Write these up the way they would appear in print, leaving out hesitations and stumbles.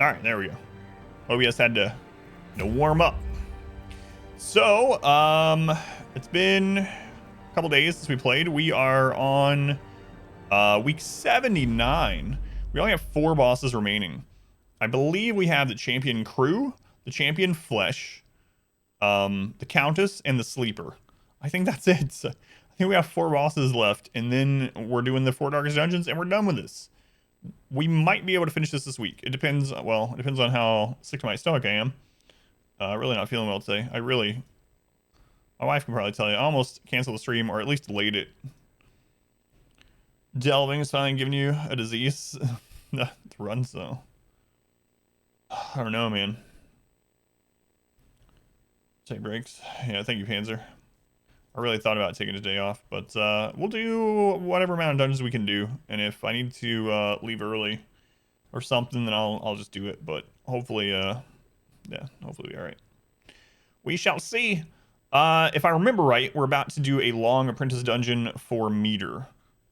All right, there we go. OBS had to warm up. So, it's been a couple days since we played. We are on week 79. We only have 4 bosses remaining. I believe we have the champion crew, the champion flesh, the countess, and the sleeper. I think that's it. So, I think we have 4 bosses left, and then we're doing the 4 darkest dungeons, and we're done with this. We might be able to finish this week. It depends. Well, it depends on how sick to my stomach I am. Really not feeling well today. My wife can probably tell you. I almost canceled the stream, or at least delayed it. Delving is finally giving you a disease to run, so I don't know, man. Take breaks. Yeah, thank you, Panzer. I really thought about taking a day off, but we'll do whatever amount of dungeons we can do, and if I need to leave early or something, then I'll just do it. But hopefully, yeah, hopefully we'll be all right. We shall see. If I remember right, we're about to do a long apprentice dungeon for meter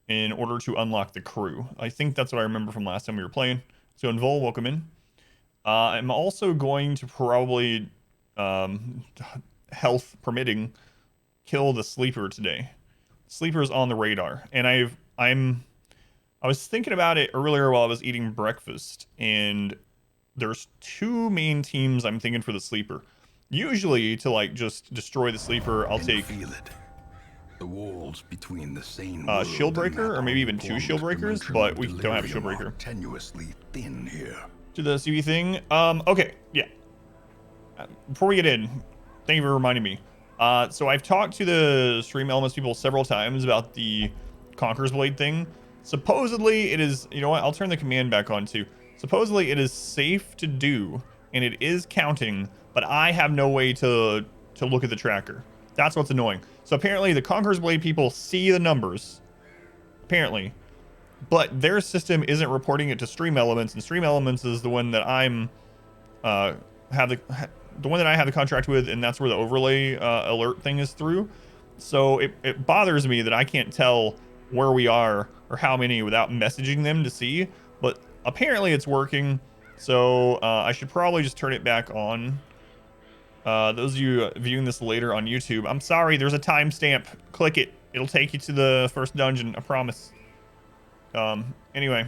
in order to unlock the crew. I think that's what I remember from last time we were playing. So, Vol, welcome in. I'm also going to probably, health permitting, kill the sleeper today. Sleeper's on the radar, and I was thinking about it earlier while I was eating breakfast, and there's 2 main teams I'm thinking for the sleeper. Usually, to like just destroy the sleeper, I'll take feel it. The walls between the sane shield breaker, or maybe even 2 shield breakers, but we don't have a shield breaker. Tenuously thin here. To the CV thing. Okay, yeah. Before we get in, thank you for reminding me. So I've talked to the Stream Elements people several times about the Conqueror's Blade thing. Supposedly it is, you know what, I'll turn the command back on too. Supposedly it is safe to do, and it is counting, but I have no way to look at the tracker. That's what's annoying. So apparently the Conqueror's Blade people see the numbers, apparently, but their system isn't reporting it to Stream Elements, and Stream Elements is the one that I'm the one that I have the contract with, and that's where the overlay alert thing is through. So it bothers me that I can't tell where we are or how many without messaging them to see, but apparently it's working. So I should probably just turn it back on. Those of you viewing this later on YouTube, I'm sorry, there's a timestamp. Click it. It'll take you to the first dungeon, I promise. Anyway,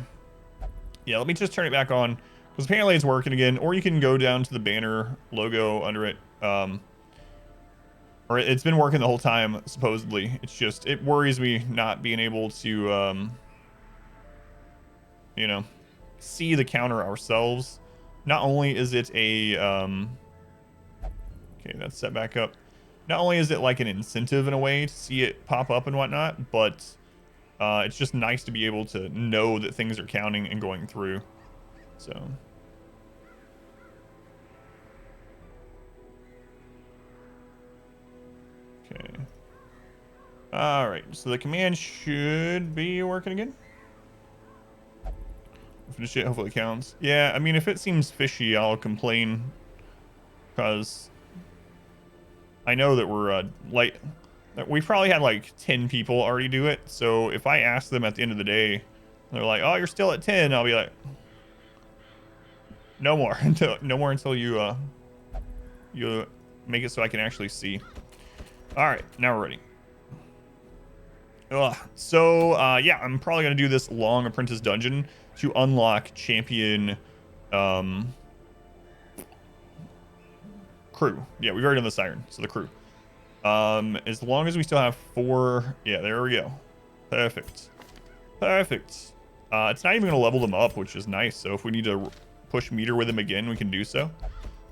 yeah, let me just turn it back on, because apparently it's working again. Or you can go down to the banner logo under it. Or it's been working the whole time, supposedly. It's just, it worries me not being able to, you know, see the counter ourselves. Not only is it a, okay, that's set back up. Not only is it like an incentive in a way to see it pop up and whatnot, but it's just nice to be able to know that things are counting and going through. So. Okay. All right. So the command should be working again. Finish it. Hopefully it counts. Yeah. I mean, if it seems fishy, I'll complain, because I know that we're we probably had like 10 people already do it. So if I ask them at the end of the day, they're like, "Oh, you're still at 10." I'll be like, "No more until you make it so I can actually see." All right, now we're ready. So yeah, I'm probably gonna do this long apprentice dungeon to unlock champion crew. Yeah, we've already done the siren, so the crew. As long as we still have 4, yeah, there we go. Perfect. It's not even gonna level them up, which is nice. So if we need to push meter with them again, we can do so.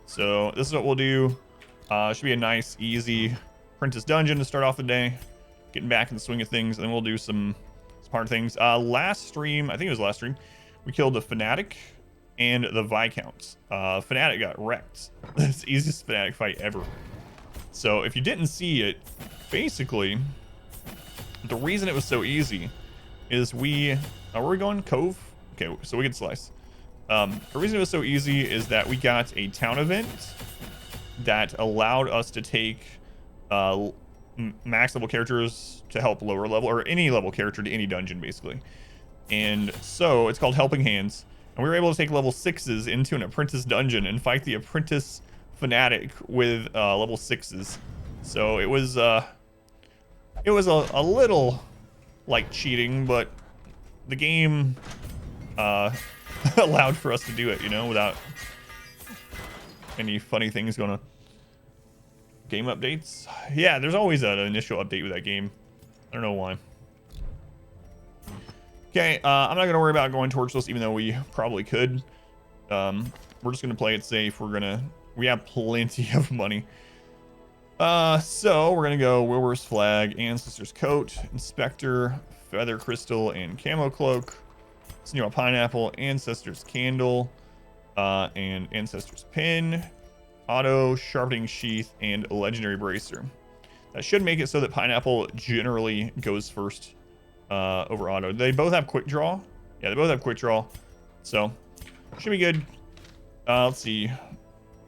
So this is what we'll do. Should be a nice, easy apprentice dungeon to start off the day. Getting back in the swing of things, and then we'll do some hard things. Last stream, I think it was last stream, we killed the Fanatic and the Viscount. Fanatic got wrecked. That's the easiest Fanatic fight ever. So if you didn't see it, basically, the reason it was so easy is where are we going? Cove? Okay, so we can slice. The reason it was so easy is that we got a town event that allowed us to take max level characters to help lower level, or any level character to any dungeon, basically. And so it's called Helping Hands. And we were able to take level 6s into an apprentice dungeon and fight the apprentice fanatic with level 6s. So it was a little like cheating, but the game allowed for us to do it, you know, without any funny things going on. Game updates? Yeah, there's always an initial update with that game. I don't know why. Okay, I'm not going to worry about going torchless, even though we probably could. We're just going to play it safe. We have plenty of money. So we're going to go Wilbur's Flag, Ancestor's Coat, Inspector, Feather Crystal, and Camo Cloak. Sneaky Pineapple, Ancestor's Candle, and Ancestor's Pin, Auto, Sharpening Sheath, and Legendary Bracer. That should make it so that Pineapple generally goes first over Auto. They both have Quick Draw. Yeah, they both have Quick Draw. So, should be good. Let's see.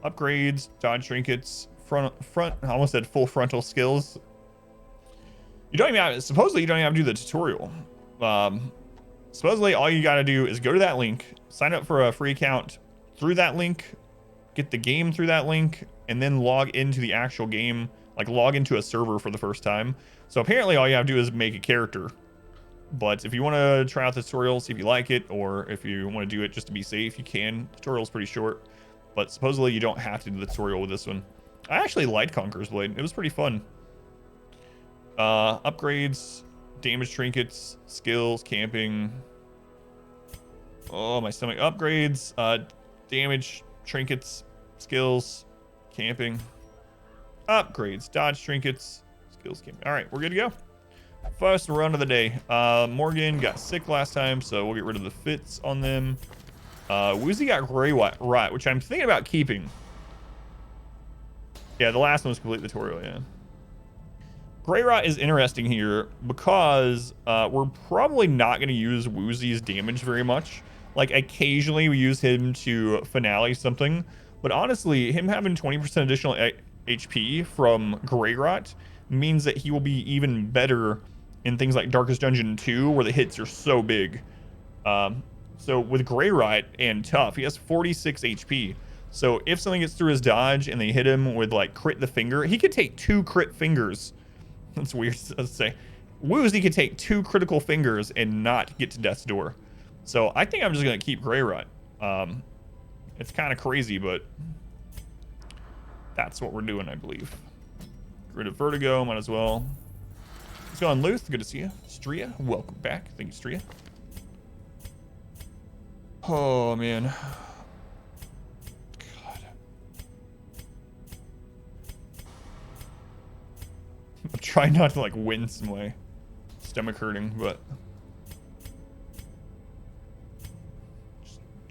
Upgrades, Dodge Trinkets, front, I almost said full frontal skills. You don't even have, supposedly you don't even have to do the tutorial. Supposedly all you gotta do is go to that link, sign up for a free account through that link, get the game through that link, and then log into the actual game, like log into a server for the first time. So apparently all you have to do is make a character. But if you want to try out the tutorial, see if you like it, or if you want to do it just to be safe, you can. The tutorial's pretty short, but supposedly you don't have to do the tutorial with this one. I actually liked Conqueror's Blade. It was pretty fun. Upgrades, damage trinkets, skills, camping. Oh, my stomach. Upgrades, damage trinkets, skills, camping. Upgrades, dodge trinkets, skills, camping. All right, we're good to go. First run of the day. Morgan got sick last time, so we'll get rid of the fits on them. Woozy got Grey Rot, which I'm thinking about keeping. Yeah, the last one was complete tutorial, yeah. Grey Rot is interesting here because we're probably not going to use Woozy's damage very much. Like, occasionally we use him to finale something, but honestly, him having 20% additional HP from Grey Rot means that he will be even better in things like Darkest Dungeon 2, where the hits are so big. So with Grey Rot and Tough, he has 46 HP. So if something gets through his dodge and they hit him with like crit the finger, he could take 2 crit fingers. That's weird to say. Woozy could take 2 critical fingers and not get to death's door. So I think I'm just gonna keep Grey Rot. It's kind of crazy, but that's what we're doing, I believe. Get rid of Vertigo, might as well. Let's go on Luth. Good to see you. Stria, welcome back. Thank you, Stria. Oh man. God. I'm trying not to like wince my stomach hurting, but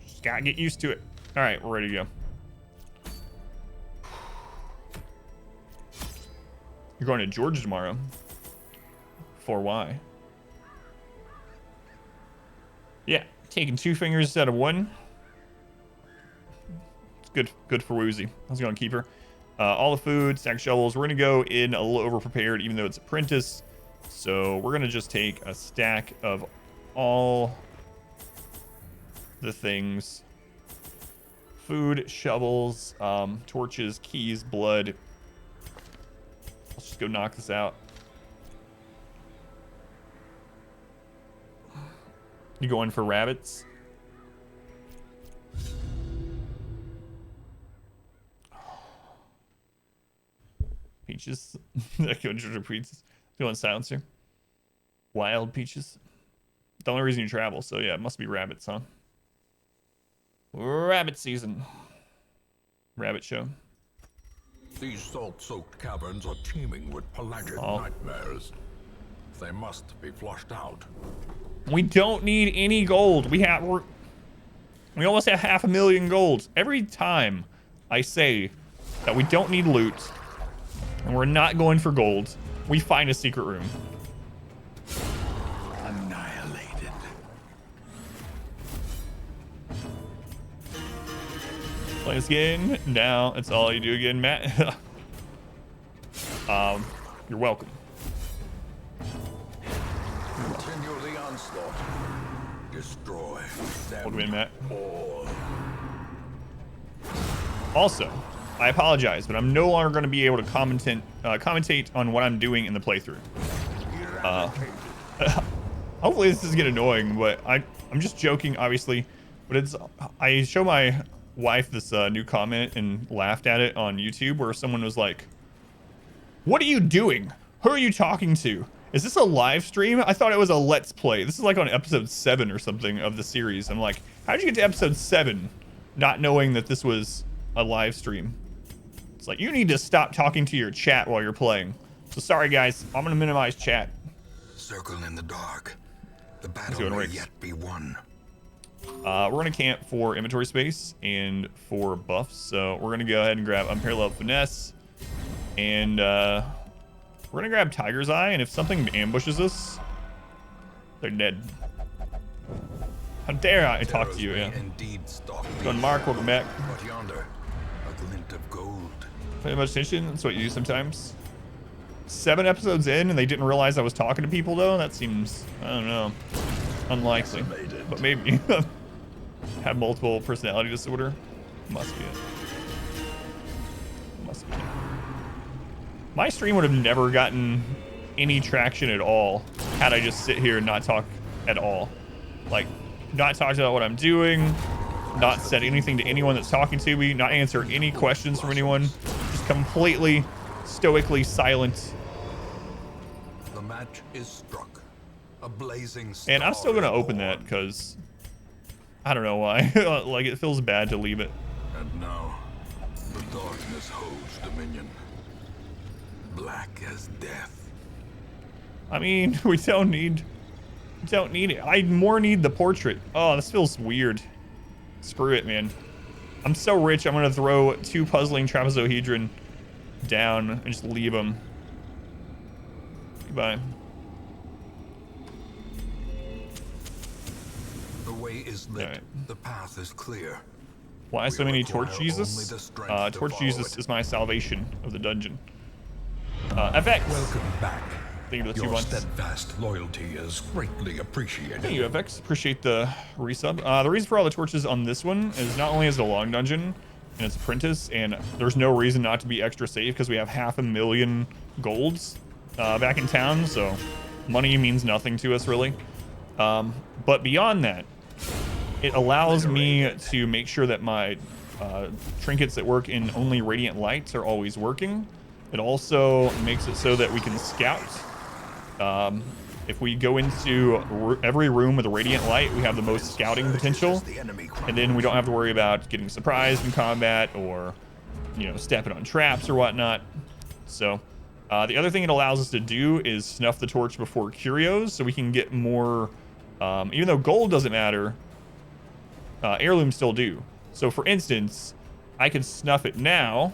just gotta get used to it. All right, we're ready to go. You're going to Georgia tomorrow. For why? Yeah, taking 2 fingers instead of 1. It's good for Woozy. I was gonna keep her. All the food, stack shovels. We're gonna go in a little over prepared, even though it's Apprentice. So we're gonna just take a stack of all the things: food, shovels, torches, keys, blood. Let's just go knock this out. You going for rabbits? Peaches. Georgia Peaches. Feeling silencer. Wild peaches. The only reason you travel, so yeah, it must be rabbits, huh? Rabbit season. Rabbit show. These salt-soaked caverns are teeming with pelagic nightmares. They must be flushed out. We don't need any gold. We almost have 500,000 gold. Every time I say that we don't need loot and we're not going for gold, we find a secret room. Annihilated. Play this game. Now it's all you do again, Matt. You're welcome. Continue the onslaught. destroy Welcome in, Matt. all. Also, I apologize, but I'm no longer going to be able to commentate on what I'm doing in the playthrough. Hopefully this doesn't get annoying, but I'm just joking, obviously. But I show my wife this new comment and laughed at it on YouTube where someone was like, "What are you doing? Who are you talking to? Is this a live stream? I thought it was a let's play." This is like on episode 7 or something of the series. I'm like, how'd you get to episode 7 not knowing that this was a live stream? It's like, you need to stop talking to your chat while you're playing. So sorry guys, I'm gonna minimize chat. Circle in the dark. The battle may yet be won. We're gonna camp for inventory space and for buffs. So we're gonna go ahead and grab Unparalleled Finesse. And we're gonna grab Tiger's Eye, and if something ambushes us, they're dead. How dare I talk to you, yeah. Going Mark, welcome back. But yonder, a glint of gold. Pay much attention, that's what you do sometimes. 7 episodes in and they didn't realize I was talking to people though? That seems, I don't know, unlikely. But maybe. Have multiple personality disorder? Must be it. Must be it. My stream would have never gotten any traction at all had I just sit here and not talk at all. Like, not talk about what I'm doing, not said anything to anyone that's talking to me, not answer any questions from anyone, just completely stoically silent. The match is struck. A blazing star. And I'm still gonna open that because I don't know why. Like, it feels bad to leave it. And now the darkness holds dominion. Black as death. I mean, we don't need it. I more need the portrait. Oh, this feels weird. Screw it, man. I'm so rich, I'm gonna throw 2 puzzling trapezohedron down and just leave them. Goodbye. The way is lit. Right. The path is clear. Why so many Torch require Jesus? only the strength to Torch follow Jesus it. is my salvation of the dungeon. FX. Welcome back. Thank you for the 2 Your months. steadfast loyalty is greatly appreciated. Thank you, FX. Appreciate the resub. The reason for all the torches on this one is not only is it a long dungeon and it's Apprentice, and there's no reason not to be extra safe because we have 500,000 golds back in town, so money means nothing to us really. But beyond that, it allows me to make sure that my trinkets that work in only radiant lights are always working. It also makes it so that we can scout. If we go into every room with a radiant light, we have the most scouting potential, and then we don't have to worry about getting surprised in combat or, you know, stepping on traps or whatnot. So the other thing it allows us to do is snuff the torch before curios, so we can get more, even though gold doesn't matter, heirlooms still do. So for instance, I can snuff it now,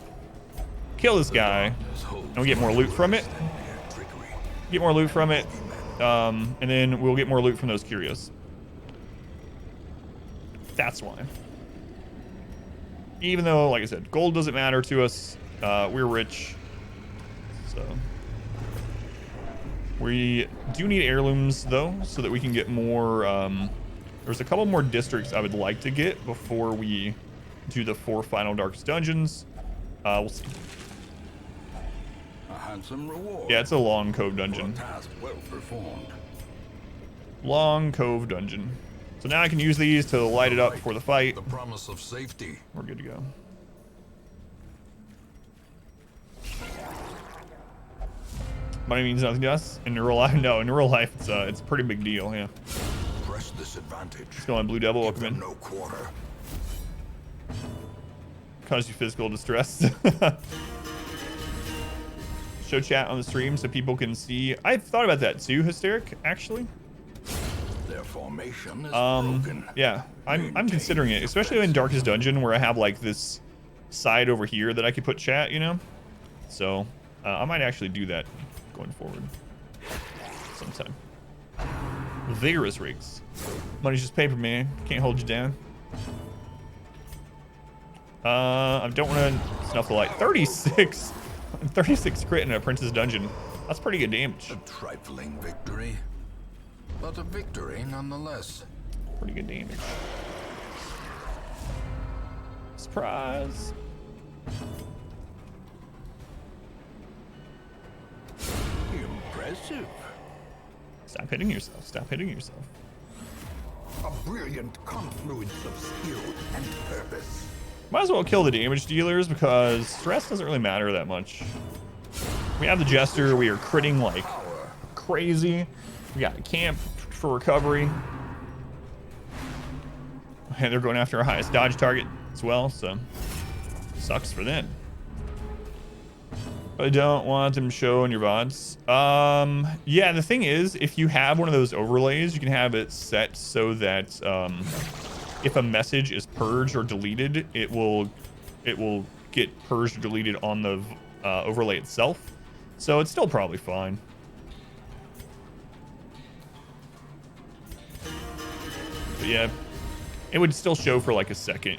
kill this guy, and we get more loot from it. Get more loot from it, and then we'll get more loot from those curios. That's why. Even though, like I said, gold doesn't matter to us, we're rich, so we do need heirlooms though, so that we can get more. There's a couple more districts I would like to get before we do the 4 final darkest dungeons. We'll see. A handsome reward. Yeah, it's a long Cove dungeon. Task well performed. Long Cove dungeon. So now I can use these to light it up before the fight. The promise of safety. We're good to go. Money means nothing to us in real life. No, in real life it's a pretty big deal. Yeah. Press this advantage. Let's go on Blue Devil. Welcome in. No quarter. Cause you physical distress. Show chat on the stream so people can see. I've thought about that too, Hysteric, actually. Their formation is broken. Yeah, I'm considering it, especially in Darkest Dungeon where I have like this side over here that I could put chat, you know? So I might actually do that going forward sometime. Vigorous rigs. Money's just paper, man. Can't hold you down. I don't want to snuff the light. 36 crit in an Apprentice dungeon. That's pretty good damage. A trifling victory, but a victory nonetheless. Pretty good damage. Surprise! Impressive. Stop hitting yourself. Stop hitting yourself. A brilliant confluence of skill and purpose. Might as well kill the damage dealers because stress doesn't really matter that much. We have the Jester. We are critting like crazy. We got a camp for recovery. And they're going after our highest dodge target as well, so sucks for them. I don't want them showing your VODs. Yeah, the thing is, if you have one of those overlays, you can have it set so that if a message is purged or deleted, it will get purged or deleted on the overlay itself. So it's still probably fine. But yeah, it would still show for like a second.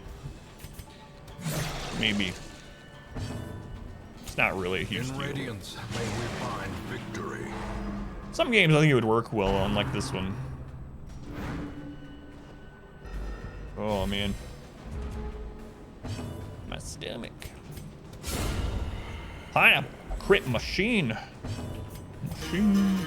Maybe. It's not really a huge deal. Radiance, may we find victory. Some games I think it would work well on, like this one. Oh man. My stomach. Pineapple. Crit machine. Machine.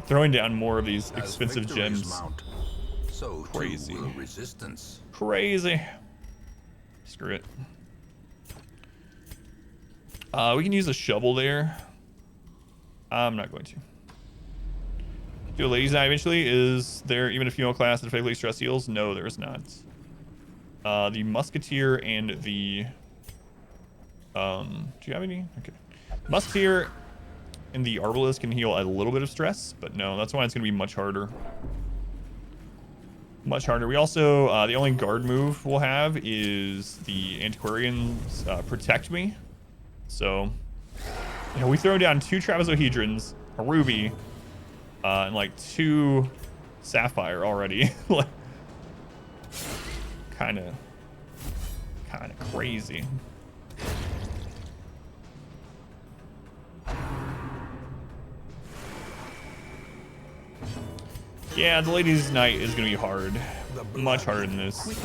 Throwing down more of these expensive gems. Mount, so crazy. Resistance. Crazy. Screw it. We can use a shovel there. I'm not going to. Do a ladies' night eventually. Is there even a female class that effectively stress heals? No, there is not. The musketeer and the do you have any? Okay. Musketeer and the arbalist can heal a little bit of stress, but no, that's why it's gonna be much harder. Much harder. We also the only guard move we'll have is the antiquarians protect me. So you know, we throw down 2 trapezohedrons, a ruby, and like 2 sapphire already. kind of crazy. Yeah, the ladies' night is gonna be hard, much harder than this.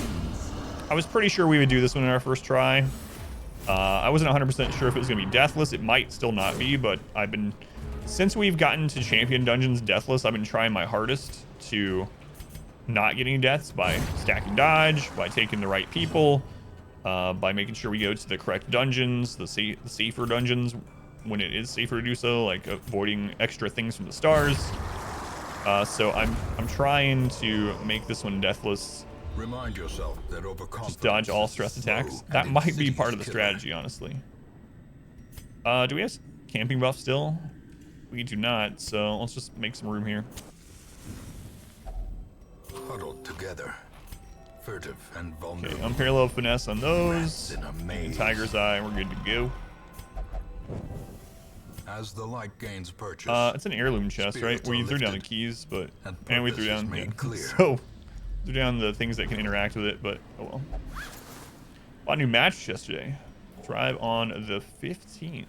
I was pretty sure we would do this one in our first try. I wasn't 100% sure if it was gonna be deathless. It might still not be, but since we've gotten to champion dungeons deathless, I've been trying my hardest to not getting deaths by stacking dodge, by taking the right people, by making sure we go to the correct dungeons, the safer dungeons when it is safer to do so, like avoiding extra things from the stars. So I'm trying to make this one deathless. Remind yourself that just dodge all stress attacks. That might be part of the strategy, honestly. Do we have camping buff still? We do not, so let's just make some room here. Huddled together, furtive and vulnerable. Okay, unparalleled finesse on those. In a maze. Tiger's eye, we're good to go. As the light gains purchase, it's an heirloom chest, right? We threw down the keys, but and we threw down clear. so threw down the things that can interact with it, but oh well. Bought a new match yesterday. Drive on the 15th.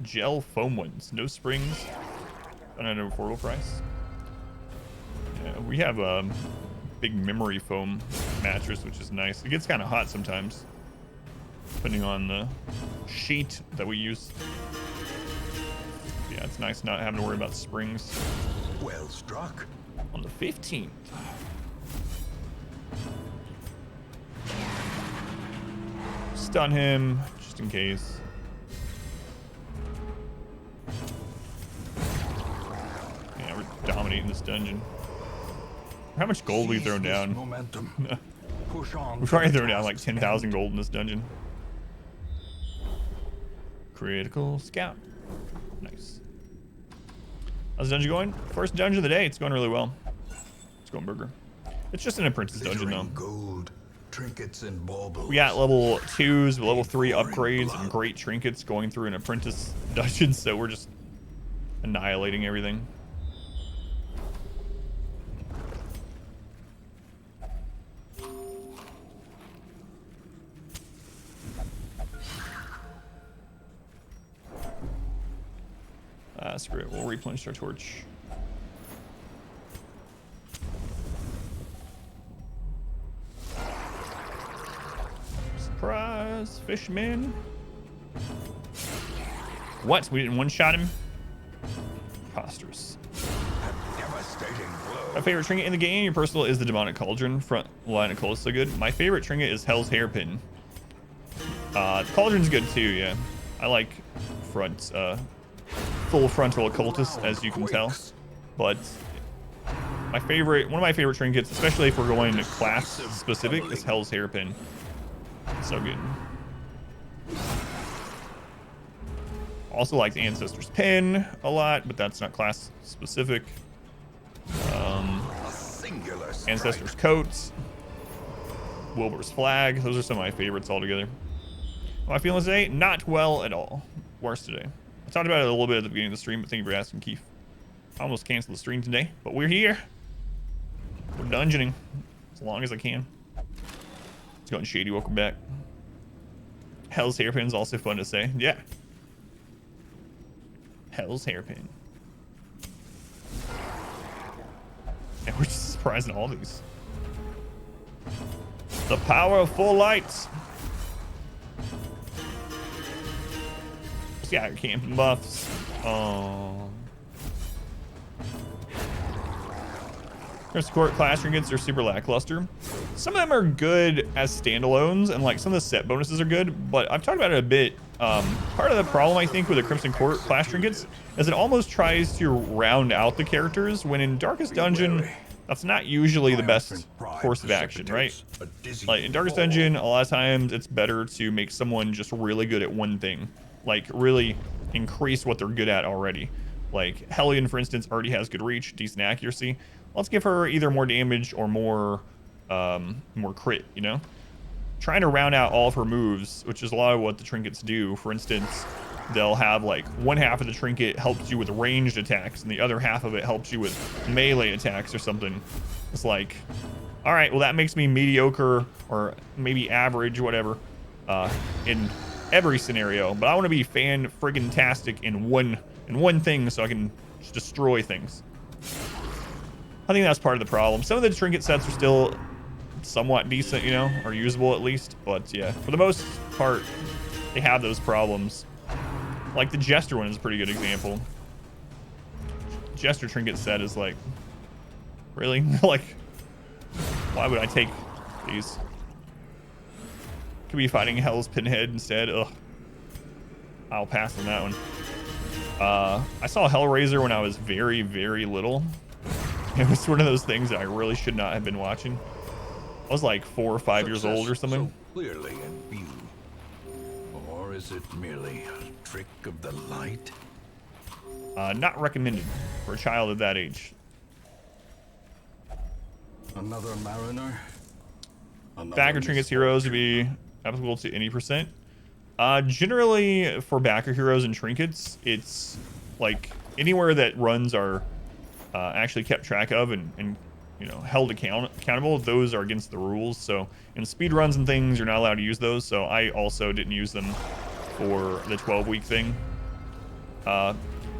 Gel foam ones, no springs. An affordable price. Yeah, we have a big memory foam mattress, which is nice. It gets kind of hot sometimes, depending on the sheet that we use. Yeah, it's nice not having to worry about springs. Well struck. On the 15th. Stun him, just in case. Yeah, we're dominating this dungeon. How much gold we thrown down? Push on. We've already thrown down like 10,000 gold in this dungeon. Critical scout. Nice. How's the dungeon going? First dungeon of the day. It's going really well. It's going burger. It's just an apprentice dungeon though. Gold, trinkets and baubles. We got level 2s, level 3 upgrades, and great trinkets going through an apprentice dungeon, so we're just annihilating everything. Screw it. We'll replenish our torch. Surprise, fishman. What? We didn't one-shot him? Preposterous. My favorite trinket in the game, your personal, is the demonic cauldron. Front line of cold is so good. My favorite trinket is Hell's Hairpin. The cauldron's good too, yeah. I like front, full frontal occultist, as you can tell. But one of my favorite trinkets, especially if we're going to class specific, is Hell's Hairpin. So good. Also like the Ancestor's Pin a lot, but that's not class specific. Ancestor's Coats, Wilbur's Flag. Those are some of my favorites altogether. How am I feeling today? Not well at all. Worse today. I talked about it a little bit at the beginning of the stream, but thank you for asking, Keith. I almost canceled the stream today, but we're here. We're dungeoning as long as I can. Let's go and Shady. Welcome back. Hell's Hairpin's also fun to say. Yeah. Hell's Hairpin. And we're just surprising all these. The power of full lights. Yeah, camping buffs. There's court class trinkets are super lackluster. Some of them are good as standalones, and like some of the set bonuses are good, but I've talked about it a bit. Part of the problem I think with the Crimson Court class trinkets is it almost tries to round out the characters, when in Darkest Dungeon, that's not usually the best course of action, right? Like in Darkest Dungeon, a lot of times it's better to make someone just really good at one thing, like really increase what they're good at already. Like Hellion, for instance, already has good reach, decent accuracy. Let's give her either more damage or more crit, you know? Trying to round out all of her moves, which is a lot of what the trinkets do. For instance, they'll have like one half of the trinket helps you with ranged attacks and the other half of it helps you with melee attacks or something. It's like, all right, well that makes me mediocre or maybe average, whatever, in every scenario, but I want to be fan-friggin-tastic in one thing so I can just destroy things. I think that's part of the problem. Some of the trinket sets are still somewhat decent, you know, or usable at least. But yeah, for the most part, they have those problems. Like the Jester one is a pretty good example. Jester trinket set is like, really? Like, why would I take these? Could be fighting Hell's Pinhead instead. Ugh. I'll pass on that one. I saw Hellraiser when I was very, very little. It was one of those things that I really should not have been watching. I was like 4 or 5 years old or something. So clearly in view. Or is it merely a trick of the light? Not recommended for a child of that age. Another mariner? Backer trinkets heroes would be applicable to any percent. Generally for backer heroes and trinkets, it's like anywhere that runs are actually kept track of and you know, held accountable, those are against the rules. So in speed runs and things, you're not allowed to use those. So I also didn't use them for the 12-week thing.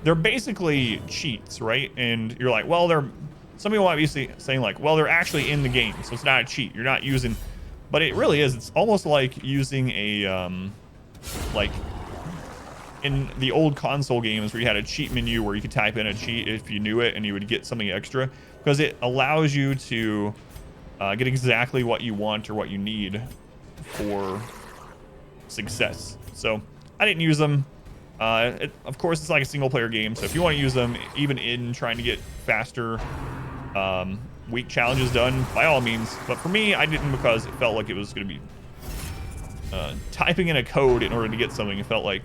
They're basically cheats, right? And you're like, well, some people might be saying like, well, they're actually in the game, so it's not a cheat. You're not using, but it really is. It's almost like using a like in the old console games where you had a cheat menu where you could type in a cheat if you knew it and you would get something extra, because it allows you to get exactly what you want or what you need for success. So I didn't use them. Of course, it's like a single player game, so if you want to use them even in trying to get faster week challenges done, by all means. But for me, I didn't, because it felt like it was going to be typing in a code in order to get something. It felt like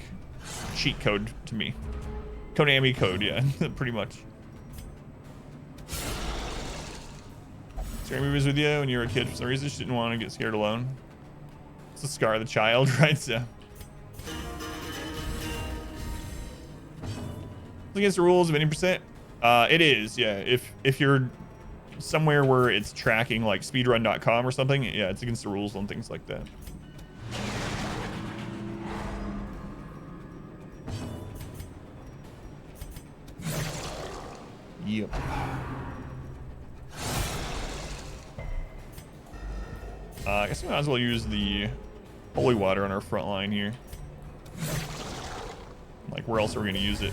cheat code to me. Konami code, yeah. Pretty much. Scary movies with you when you were a kid for some reason, just didn't want to get scared alone. It's the scar of the child, right? So against the rules of any percent. It is, yeah. If you're somewhere where it's tracking like speedrun.com or something, yeah, it's against the rules on things like that. Yep. I guess we might as well use the holy water on our front line here. Like, where else are we going to use it?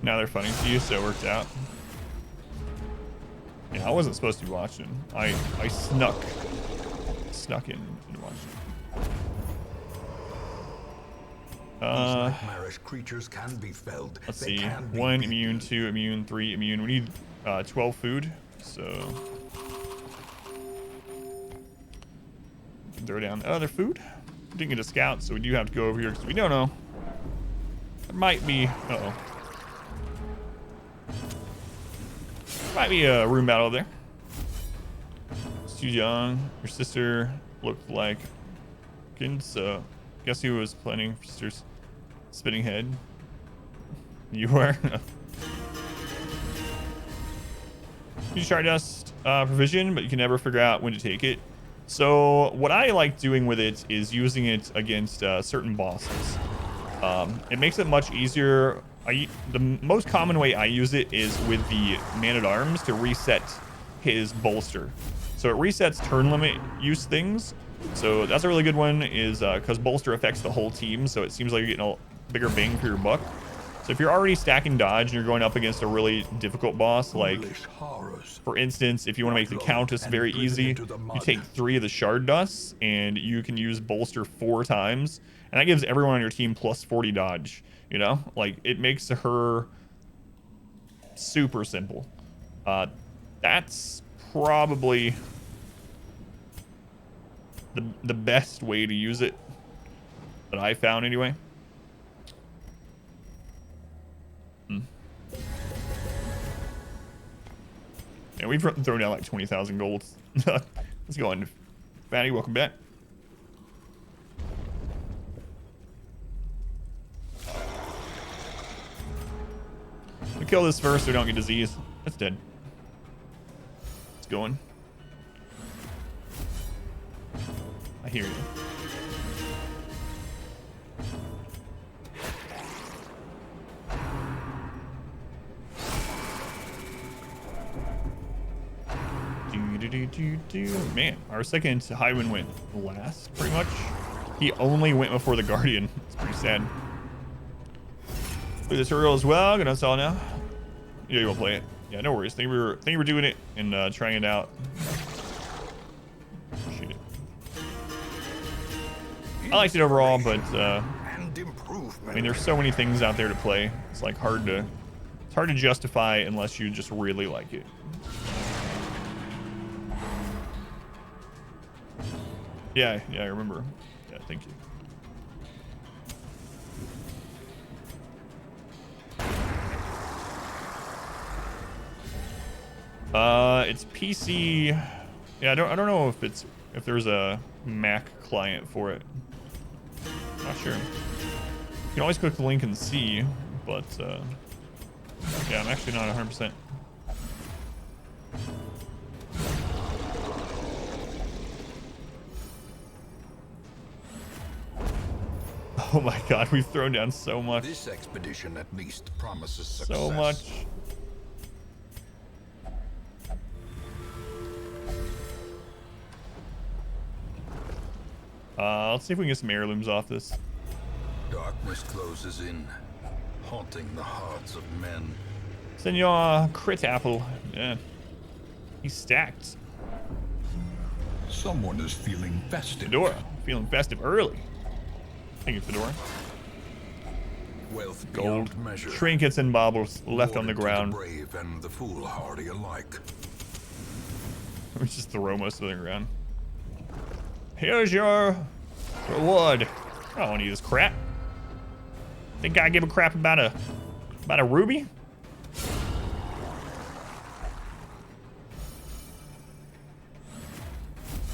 Now they're funny to you, so it worked out. Yeah, I wasn't supposed to be watching. I snuck in and watched. These nightmarish creatures can be felled. Let's They see. can be 1 beaten. immune, 2 immune, 3 immune. We need 12 food, so throw down the other food. We didn't get a scout, so we do have to go over here because we don't know. There might be. Uh-oh. Might be a room battle there. Stygian, your sister looked like so guess who was planning for sister's spinning head? You were? You Stardust provision, but you can never figure out when to take it. So what I like doing with it is using it against certain bosses. It makes it much easier. The most common way I use it is with the Man-at-Arms to reset his bolster. So it resets turn limit use things. So that's a really good one, is because bolster affects the whole team, so it seems like you're getting a bigger bang for your buck. So if you're already stacking dodge and you're going up against a really difficult boss, like for instance, if you want to make the Countess very easy, you take 3 of the shard dusts and you can use bolster 4 times, and that gives everyone on your team plus 40 dodge. You know, like it makes her super simple. That's probably the best way to use it that I found anyway. Yeah, we've thrown down like 20,000 gold. Let's go on. Fatty, welcome back. We kill this first so we don't get disease. That's dead. It's going. I hear you. Man, our second Highwind went last, pretty much. He only went before the Guardian. It's pretty sad. Play the tutorial as well. Gonna install now. Yeah, you won't play it. Yeah, no worries. Think we were doing it and trying it out. Shoot it. I liked it overall, but I mean, there's so many things out there to play. It's like hard to justify unless you just really like it. Yeah, I remember. Yeah, thank you. It's PC. Yeah, I don't know if there's a Mac client for it. Not sure. You can always click the link and see, but yeah, I'm actually not 100%. Oh my god, we've thrown down so much. This expedition at least promises success. So much. Let's see if we can get some heirlooms off this. Darkness closes in, haunting the hearts of men. Senor Crit Apple. Yeah. He's stacked. Someone is feeling festive. Fedora. Feeling festive early. Thank you, Fedora. Wealth Gold. beyond measure. Trinkets and baubles left on the Awarded to ground. The brave and the foolhardy alike. We just throw most of it on the ground. Here's your reward. I don't want to use this crap. Think I give a crap about a ruby?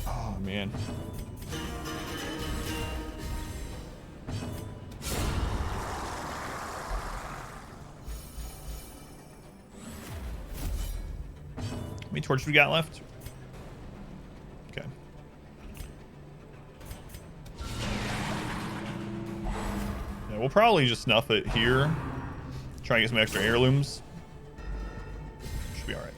Oh man. How many torches we got left? Okay. Yeah, we'll probably just snuff it here. Try and get some extra heirlooms. Should be all right.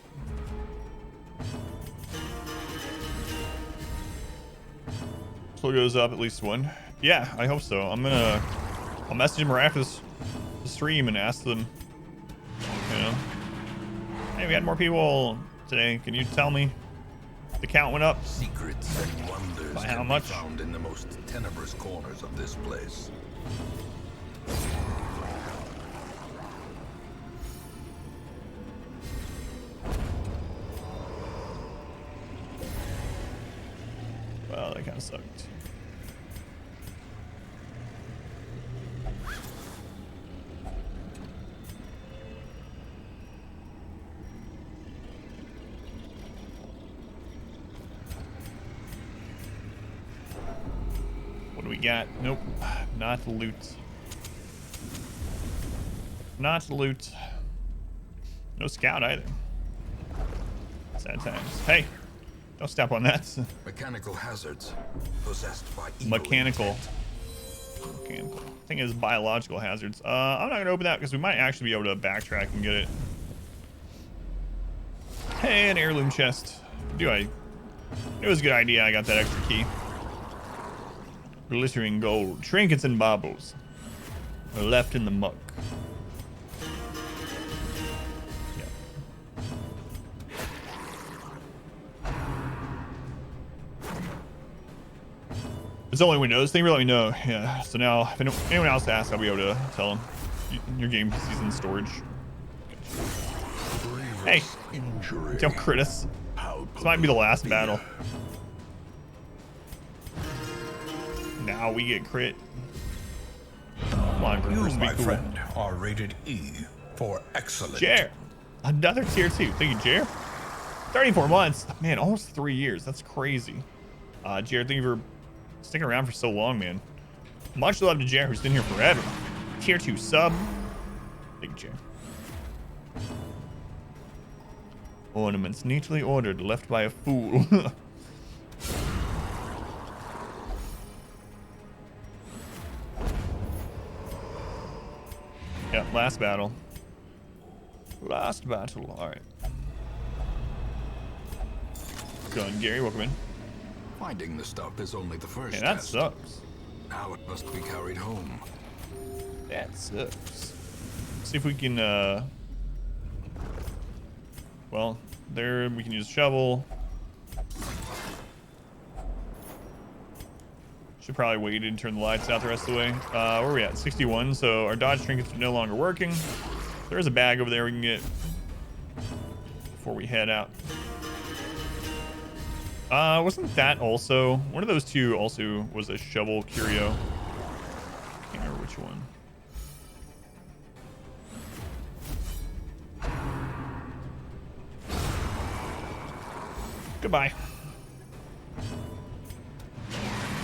So it goes up at least one. Yeah, I hope so. I'll message him right after this stream and ask them, you know, hey, we had more people today. Can you tell me the count went up? Secrets and wonders By how can much? be found in the most tenebrous corners of this place. Well, that kind of sucked. What do we got? Nope. Not loot. Not loot. No scout either. Sad times. Hey, don't step on that. Mechanical hazards possessed by evil Mechanical. intent. Mechanical. I think it's biological hazards. I'm not gonna open that because we might actually be able to backtrack and get it. Hey, an heirloom chest. It was a good idea. I got that extra key. Glittering gold. Trinkets and baubles are left in the muck. It's only Windows. Thank you for letting me know. Yeah. So now, if anyone else asks, I'll be able to tell them. Your game PC's in storage. Hey, Injury. don't crit us. This might be the last battle. Now we get crit. Come on, You, Groupers, be my cool. friend, are rated E for excellent. Jer, another tier 2. Thank you, Jer. 34 months. Man, almost 3 years. That's crazy. Jer, thank you for sticking around for so long, man. Much love to Jer, who's been here forever. Tier 2 sub. Thank you, Jer. Ornaments neatly ordered, left by a fool. Yeah, last battle. Last battle. All right. Gun, Gary, welcome in. Finding the stuff is only the first Yeah, that test. sucks. Now it must be carried home. That sucks. See if we can, well, there we can use a shovel. Should probably wait and turn the lights out the rest of the way. Where are we at? 61. So our dodge trinkets are no longer working. There's a bag over there we can get before we head out. Wasn't that also one of those two? Also was a shovel curio. Can't remember which one. Goodbye.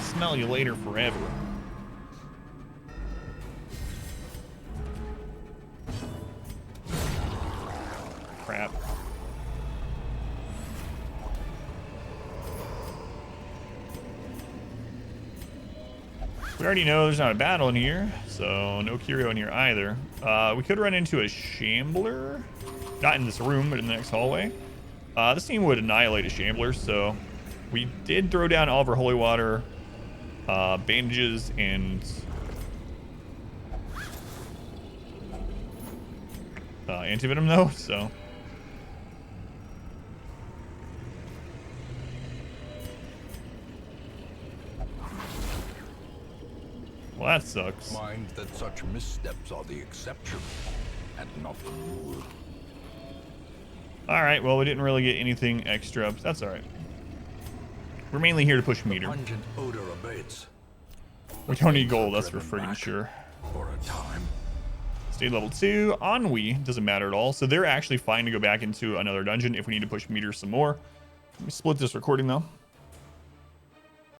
Smell you later forever. Crap. We already know there's not a battle in here, so no curio in here either. We could run into a shambler. Not in this room, but in the next hallway. This team would annihilate a shambler, so we did throw down all of our holy water, bandages, and antivenom though, so. Well, that sucks. Mind that such missteps are the exception and not the rule. All right, well, we didn't really get anything extra, but that's all right. We're mainly here to push meter. Pungent odor abates. We don't need gold, that's for Driven friggin' back sure. For a time. Stay level 2. Ennui doesn't matter at all, so they're actually fine to go back into another dungeon if we need to push meter some more. Let me split this recording though.